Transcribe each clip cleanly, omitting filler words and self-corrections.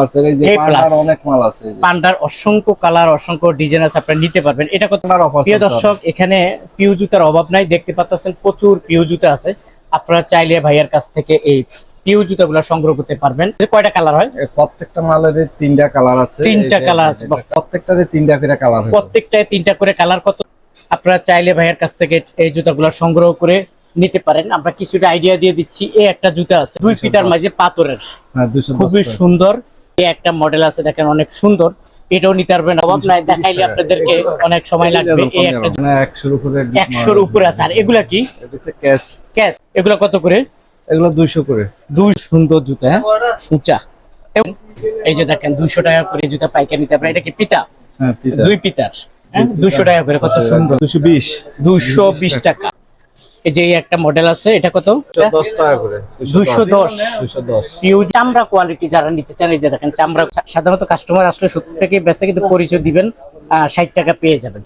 আছে এই যে পান্ডার অনেক মাল আছে পান্ডার অসংখ্য কালার অসংখ্য ডিজাইন আছে আপনারা নিতে পারবেন। এটা কত? প্রিয় দর্শক এখানে পিউ জুতার অভাব নাই, দেখতে পাচ্ছেন প্রচুর পিউ জুতা আছে। আপনারা চাইলে ভাইয়ার কাছ থেকে এই পিউ জুতাগুলো সংগ্রহ করতে পারবেন। কয়টা কালার হয়? প্রত্যেকটা মালের তিনটা কালার আছে। তিনটা কালার আছে, প্রত্যেকটারে তিনটা করে কালার হয়। প্রত্যেকটায় তিনটা করে কালার। কত? আপনারা চাইলে ভাইয়ার কাছ থেকে এই জুতাগুলো সংগ্রহ করে নিতে পারেন। আমরা কিছুটা আইডিয়া দিয়ে দিচ্ছি। এই একটা জুতা আছে দুই ফিতার মাঝে পাথরের, খুবই সুন্দর। এই একটা মডেল আছে দেখেন, অনেক সুন্দর। এটাও নিতে পারবেন, অভাব নাই। দেখাইলে আপনাদেরকে অনেক সময় লাগবে। এই একটা 100-র উপরে আছে। আর এগুলা কি? ক্যাশ। এগুলা কত করে? এগুলো 200 করে। দুই সুন্দর জুতা, উঁচা। এই যে দেখেন 200 টাকা করে জুতা পাইকারি নিতে পারবেন। এটা কি পিতা? হ্যাঁ, দুই পিতার, 200 টাকা করে। কত সুন্দর! 220 টাকা। এই যে একটা মডেল আছে, এটা কত? 10 টাকা করে। 210 পিউ চামড়া কোয়ালিটি যারা নিতে চান, এই যে দেখেন চামড়া। সাধারণত কাস্টমার আসলে 70 থেকে বেচে, কিন্তু পরিচয় দিবেন 60 টাকা পেয়ে যাবেন।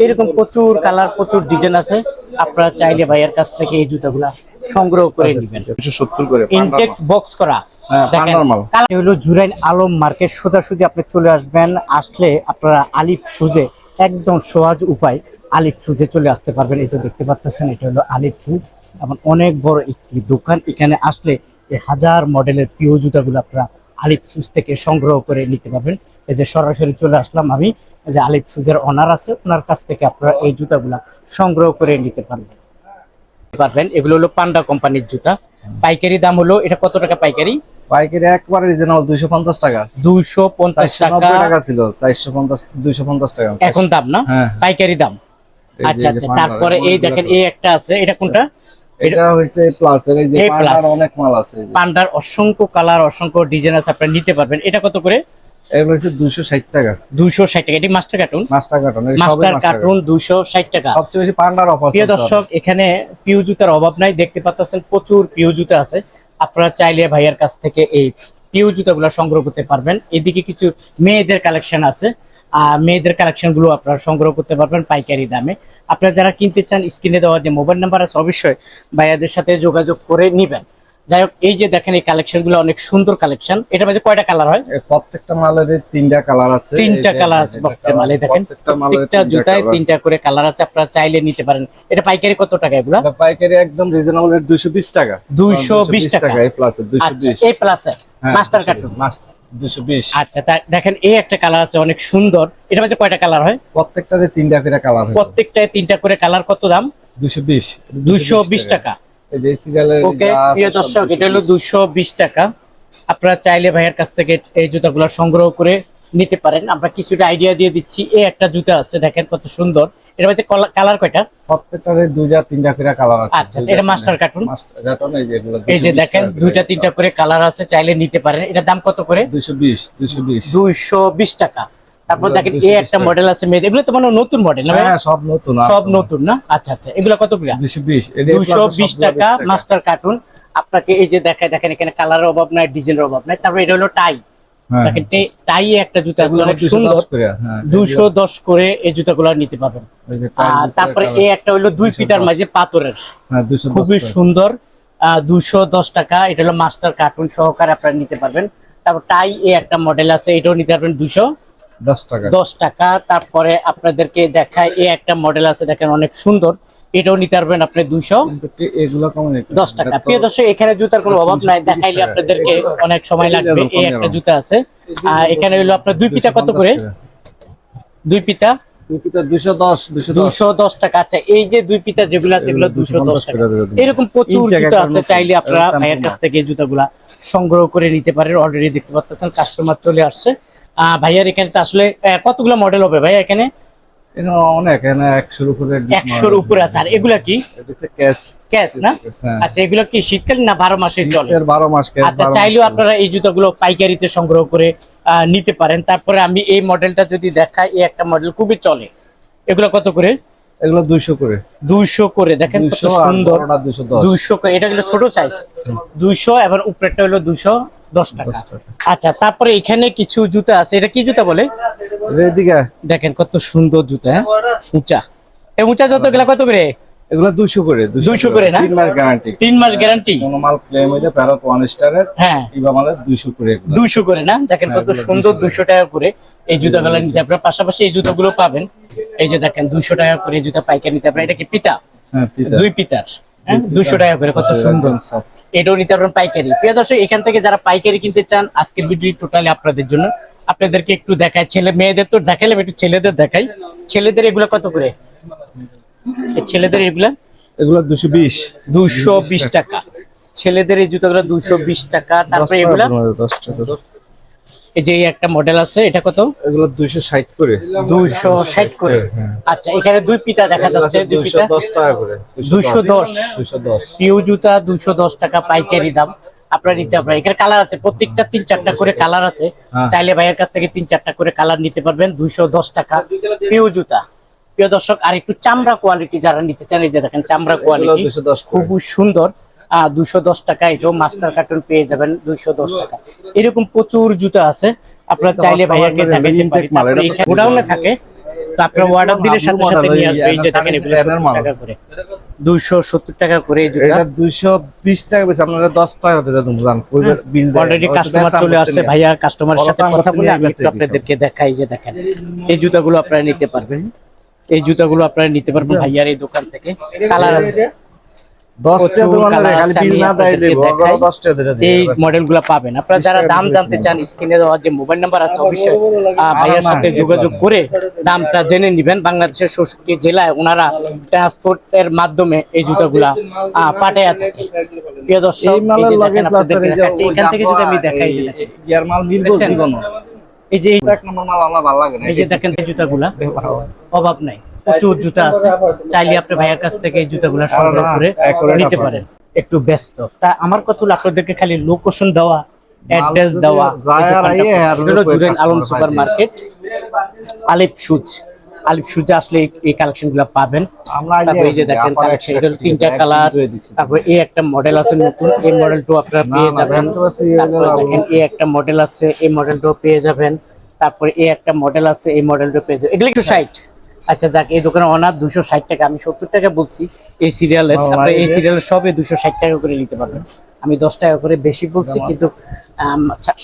এরকম প্রচুর কালার প্রচুর ডিজাইন আছে। আপনারা চাইলে ভাইয়ের কাছ থেকে এই জুতাগুলা সংগ্রহ করে নেবেন। 270 করে ইনটেক্স বক্স করা। হলো জুরাইন আলম মার্কেট। সোজাসুজি আপনি চলে আসবেন। আসলে আপনারা আলিফ সুজে একদম সহজ উপায় আলিফ সুজে চলে আসতে পারবেন। এই যে দেখতে পাচ্ছেন, এটা হলো আলিফ সুজ এবং অনেক বড় একটি দোকান। এখানে আসলে এই হাজার মডেলের পিও জুতাগুলো আপনারা আলিফ সুজ থেকে সংগ্রহ করে নিতে পারবেন। এই যে সরাসরি চলে আসলাম আমি, এই যে আলিফ সুজের ওনার আছে, ওনার কাছ থেকে আপনারা এই জুতাগুলা সংগ্রহ করে নিতে পারবেন। এগুলো হলো পান্ডা কোম্পানির জুতা। পাইকারি দাম হলো, এটা কত টাকা পাইকারি? পাইকারি একবারে রিজনেবল 250 টাকা। 250 টাকা ছিল, 450 250 টাকা এখন দাম না? পাইকারি দাম। আচ্ছা আচ্ছা। তারপরে এই দেখেন এই একটা আছে, এটা কোনটা? এটা হইছে প্লাস। এই যে পান্ডার অনেক মাল আছে। পান্ডার অসংখ্য কালার অসংখ্য ডিজাইন আছে, আপনারা নিতে পারবেন। এটা কত করে? এগুলো হচ্ছে 260 টাকা। 260 টাকা। এটি master cartoon. Master cartoon, master cartoon 260 টাকা। সবচেয়ে বেশি পান্ডার অফার। প্রিয় দর্শক এখানে পিউ জুতার অভাব নাই, দেখতে পাচ্ছেন প্রচুর পিউ জুতা আছে। আপনারা চাইলে ভাইয়ার কাছ থেকে এই পিউ জুতাগুলো সংগ্রহ করতে পারবেন। এদিকে কিছু মেয়েদের কালেকশন আছে, মেয়েদের কালেকশন গুলো আপনারা সংগ্রহ করতে পারবেন পাইকারি দামে। আপনারা যারা কিনতে চান, স্ক্রিনে দেওয়া যে মোবাইল নাম্বার আছে অবশ্যই ভাইয়াদের সাথে যোগাযোগ করে নিবেন। যাই হোক, এই যে দেখেন এই কালেকশন গুলো অনেক সুন্দর কালেকশন। এটার মধ্যে কয়টা কালার হয়? প্রত্যেকটা মালের তিনটা কালার আছে। তিনটা কালার আছে প্রত্যেকটা মালে। দেখেন প্রত্যেকটা জুতায় তিনটা করে কালার আছে, আপনারা চাইলে নিতে পারেন। এটা পাইকারি কত টাকা? এগুলা পাইকারি একদম রিজনেবল 220 টাকা। 220 টাকা। এই প্লাসে 220। এই প্লাসে মাস্টার কার্টুন 220। আচ্ছা, দেখেন এই একটা কালার আছে অনেক সুন্দর। এটার মধ্যে কয়টা কালার হয়? প্রত্যেকটারে তিনটা করে কালার হয়। প্রত্যেকটায় তিনটা করে কালার। কত দাম? 220 টাকা। ওকে প্রিয় দর্শক, এটা হলো 220 টাকা। আপনারা চাইলে ভাইয়ের কাছ থেকে এই জুতাগুলো সংগ্রহ করে নিতে পারেন। আমরা কিছুটা আইডিয়া দিয়ে দিচ্ছি। এই একটা জুতা আছে দেখেন কত সুন্দর। এর মধ্যে কালার কয়টা? প্রত্যেকটারে দুইটা তিনটা করে কালার আছে। আচ্ছা, এটা মাস্টার কার্টুন। এই যে দেখেন 2টা-3টা করে কালার আছে, চাইলে নিতে পারেন। এটার দাম কত করে? 220 টাকা। তারপর দেখেন এই একটা মডেল আছে মেয়েদের। এগুলো তো মানে নতুন মডেল না? হ্যাঁ, সব নতুন। সব নতুন না? আচ্ছা আচ্ছা। এগুলো কত করে? 220 টাকা মাস্টার কার্টুন। আপনাকে এই যে দেখেন এখানে কালারের অভাব নাই, ডিজাইনের অভাব নাই। তারপর এটা হলো টাই। দেখেন টাই একটা জুতা আছে অনেক সুন্দর। 210 করে এই জুতাগুলো নিতে পারবেন। আর তারপরে এই একটা হলো দুই ফিতার মাঝে পাথরের, খুবই সুন্দর। 210 টাকা। এটা হলো মাস্টার কার্টুন সহকারে আপনারা নিতে পারবেন। তারপর টাই এই একটা মডেল আছে, এটাও নিতে পারবেন 210 টাকা। তারপরে আপনাদেরকে দেখায় এই একটা মডেল আছে দেখেন অনেক সুন্দর, এটাও নিতে পারবেন আপনি 210 টাকা। প্রিয় দর্শক এখানে জুতার কোনো অভাব নাই, দেখাইলে আপনাদেরকে অনেক সময় লাগবে। এই একটা জুতা আছে, এখানে হলো আপনার দুই পিতা কত করে? দুই পিতা 210 টাকা। আচ্ছা, এই যে দুই পিতা যেগুলো আছে এগুলো 210 টাকা। এরকম প্রচুর জুতা আছে, চাইলে আপনারা ভাইয়ের কাছ থেকে এই জুতাগুলা সংগ্রহ করে নিতে পারেন। অলরেডি দেখতে পাচ্ছেন কাস্টমার চলে আসছে। ভাইয়ার এখানে তো আসলে কতগুলো মডেল হবে ভাইয়া? এখানে অনেক, 100-র উপরে আছে। আর এগুলা কি? ক্যাশ না? আচ্ছা, এগুলো কি শীতকালীন না 12 মাসে চলে? 12 মাস। আচ্ছা, চাইলেও আপনারা এই জুতাগুলো পাইকারিতে সংগ্রহ করে নিতে পারেন। তারপরে আমি এই মডেলটা যদি দেখাই, এই একটা মডেল খুবই চলে। এগুলো কত করে? এগুলো 200 করে। 200 করে। দেখেন কত সুন্দর। 200 করে। এটা হলো ছোট সাইজ 200, এবং উপরেরটা হলো 210 টাকা। আচ্ছা, তারপরে এখানে কিছু জুতা আছে। এটা কি জুতা বলে? এদিকে দেখেন কত সুন্দর জুতা, উঁচা। এই উঁচা জুতাগুলো কত করে? এগুলো 200 করে 200 করে না? 3 মাস গ্যারান্টি। 3 মাস গ্যারান্টি। কোন মাল ক্লেম হইলে ফেরত 1 স্টারের। হ্যাঁ, ইবা মালে 200 করে এগুলো। 200 করে না? দেখেন কত সুন্দর, 200 টাকা করে এই জুতাগুলো নিতে আপনারা। পাশাপাশি এই জুতাগুলো পাবেন, এই যে দেখেন 200 টাকা করে এই জুতা পাইকারি নিতে আপনারা। এটা কি পিতা? হ্যাঁ, পিতা। 2 পিতার, হ্যাঁ, 200 টাকা করে, কত সুন্দর। এটাও নিতে পারবেন পাইকারি। প্রিয় দর্শক, এখান থেকে যারা পাইকারি কিনতে চান, আজকের ভিডিও টোটালি আপনাদের জন্য। আপনাদেরকে একটু দেখাই, ছেলে মেয়েদের তো দেখাইলাম, একটু ছেলেদের দেখাই। ছেলেদের এগুলো কত করে? ছেলেদের এগুলা এগুলো 220 220 টাকা। ছেলেদের এই জুতাগুলো 220 টাকা। তারপরে এগুলা 10 টাকা। এই যে একটা মডেল আছে, এটা কত? এগুলো 260 করে। 260 করে। আচ্ছা, এখানে 2 পিতা দেখা যাচ্ছে, 2 পিতা 210 টাকা করে। 210। 210 পিউ জুতা 210 টাকা পাইকারি দাম। আপনারা নিতে পারবেন। এখানে কালার আছে, প্রত্যেকটা 3-4টা করে কালার আছে। চাইলে ভাইয়ের কাছ থেকে 3-4টা করে কালার নিতে পারবেন। 210 টাকা পিউ জুতা। প্রিয় দর্শক, আর একটু চামড়া কোয়ালিটি যারা নিতে চান, এই যে দেখেন চামড়া কোয়ালিটি, 210 খুব সুন্দর। 210 টাকা। এটাও মাস্টার কার্টুন পেয়ে যাবেন 210 টাকা। এরকম প্রচুর জুতা আছে, আপনারা চাইলে ভাইয়াকে দেখাইতে পারেন। গোডাউনে থাকে, তো আপনারা অর্ডার দিলে সাথে সাথে নিয়ে আসবে। এই যে দেখেন এগুলো 70 টাকা করে, 270 টাকা করে এই জুতা। এটা 220 টাকা বেশি, আপনারা 10 টাকা দিতে দেন। অলরেডি কাস্টমার চলে আসছে, ভাইয়া কাস্টমারের সাথে কথা বলে আমি একটু আপনাদেরকে দেখাই। যে দেখেন এই জুতাগুলো আপনারা নিতে পারবেন। এই জুতাগুলো আপনারা নিতে পারবেন ভাইয়ার এই দোকান থেকে। কালার আছে 10 টাকা দোকানে খালি বিল না দেইলে 10 টাকা দিতে। এই মডেলগুলো পাবেন। আপনারা যারা দাম জানতে চান, স্ক্রিনে দেওয়া যে মোবাইল নাম্বার আছে, অবশ্যই ভাইয়ার সাথে যোগাযোগ করে দামটা জেনে নেবেন। বাংলাদেশের 66 জেলায় ওনারা ট্রান্সপোর্টের মাধ্যমে এই জুতাগুলা পাঠায়া থাকে। প্রিয় দর্শক, এই যে দেখেন আপনাদেরকে দেখাচ্ছি, এখান থেকে যদি আমি দেখাই, যে দেখেন ইয়ার মাল মিলবো জীবনে। এই যে এক নম্বর মাল আমার ভালো লাগে না। এই যে দেখেন এই জুতাগুলা অভাব নাই, প্রচুর জুতা আছে। চাইলে আপনি ভাইয়ের কাছ থেকে এই জুতাগুলা সংগ্রহ করে নিতে পারেন। একটু ব্যস্ত তা আমার কথা হলো, আপনাদেরকে খালি লোকেশন দেওয়া, অ্যাড্রেস দেওয়া। হলো জুরাইন আলম সুপার মার্কেট, আলিফ শুজ। আলিফ শুজে আসলে এই কালেকশন গুলা পাবেন। তারপরে এই যে দেখেন কালেকশন, এটা 3টা কালার। তারপরে এই একটা মডেল আছে নতুন, এই মডেলটাও আপনারা পেয়ে যাবেন। তারপরে দেখেন এই একটা মডেল আছে, এই মডেলটাও পেয়ে যাবেন। তারপরে এই একটা মডেল আছে, এই মডেলটাও পেয়ে যাবেন। এগুলো 160। আচ্ছা যাক, এই দোকানে অনার 260 টাকা, আমি 70 টাকা বলছি এই সিরিয়ালের। তারপরে এই সিরিয়ালের সবে 260 টাকা করে নিতে পারবেন। আমি 10 টাকা করে বেশি বলছি, কিন্তু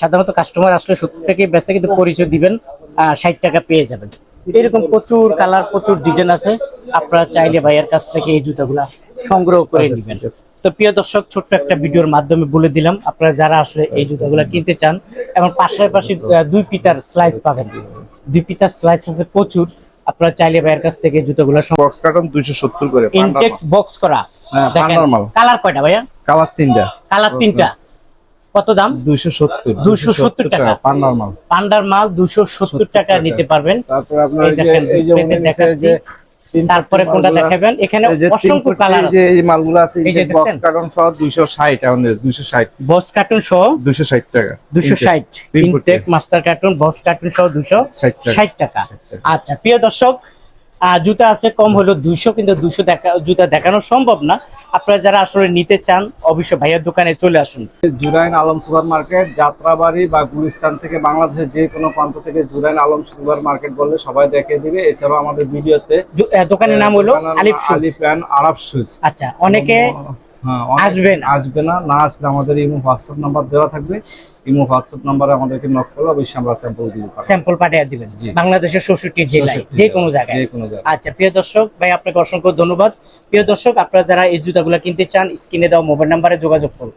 সাধারণত কাস্টমার আসলে 70 টাকায় বেচে, কিন্তু পরিচয় দিবেন 60 টাকা পেয়ে যাবেন। এরকম প্রচুর কালার, প্রচুর ডিজাইন আছে। আপনারা চাইলে ভাইয়ের কাছ থেকে এই জুতাগুলা সংগ্রহ করে নেবেন। তো প্রিয় দর্শক, ছোট্ট একটা ভিডিওর মাধ্যমে বলে দিলাম, আপনারা যারা আসলে এই জুতাগুলা কিনতে চান, এবং পাশাপাশি 2 পিতার স্লাইস পাবেন। 2 পিতার স্লাইস আছে প্রচুর। আপনারা চাইলে ভাইয়ের কাছ থেকে জুতাগুলা বক্স কার্টন 270 করে। ইনটেক্স বক্স করা। হ্যাঁ, দেখেন নরমাল। কালার কয়টা ভাইয়া? কালার 3টা। কালার 3টা। কত দাম? 270। 270 টাকা। পান নরমাল। পান্ডার মাল 270 টাকা নিতে পারবেন। তারপর আপনার এই দেখেন ডিসপ্লেতে দেখাচ্ছি। তারপরে কোনটা দেখাবেন? এখানে অসংখ্য কালার আছে। এই মালগুলো আছে, এই যে বক্স দেখছেন? কার্টন সহ 260 আমাদের 260। বক্স কার্টুন সহ 260 টাকা। 260। Intact master carton, box carton সহ 260 টাকা। আচ্ছা প্রিয় দর্শক, জুতা আছে কম হলো 200, কিন্তু 200 জুতা দেখানো সম্ভব না। আপনারা যারা আসলে নিতে চান, অবশ্যই ভাইয়ার দোকানে চলে আসুন। জুরাইন আলম সুপার মার্কেট, যাত্রাবাড়ি বা গুলিস্তান থেকে বাংলাদেশের যে কোনো প্রান্ত থেকে জুরাইন আলম সুপার মার্কেট বললে সবাই দেখিয়ে দিবে। এছাড়াও আমাদের ভিডিওতে দোকানের নাম হলো আলিফ shoes. Alif and Arab shoes. আচ্ছা, অনেকে আসবে না, না আসলে আমাদের ইমো হোয়াটসঅ্যাপ নাম্বার দেওয়া থাকবে। ইমো হোয়াটসঅ্যাপ নাম্বারে আমাদেরকে নক করলে অবশ্যই আমরা স্যাম্পল দিব, স্যাম্পল পাঠিয়ে দিবেন বাংলাদেশের 66 জেলায়, যে কোনো জায়গায়। আচ্ছা প্রিয় দর্শক, ভাই আপনাকে অসংখ্য ধন্যবাদ। প্রিয় দর্শক, আপনারা যারা এই জুতাগুলো কিনতে চান, স্ক্রিনে দেওয়া মোবাইল নাম্বারে যোগাযোগ করুন।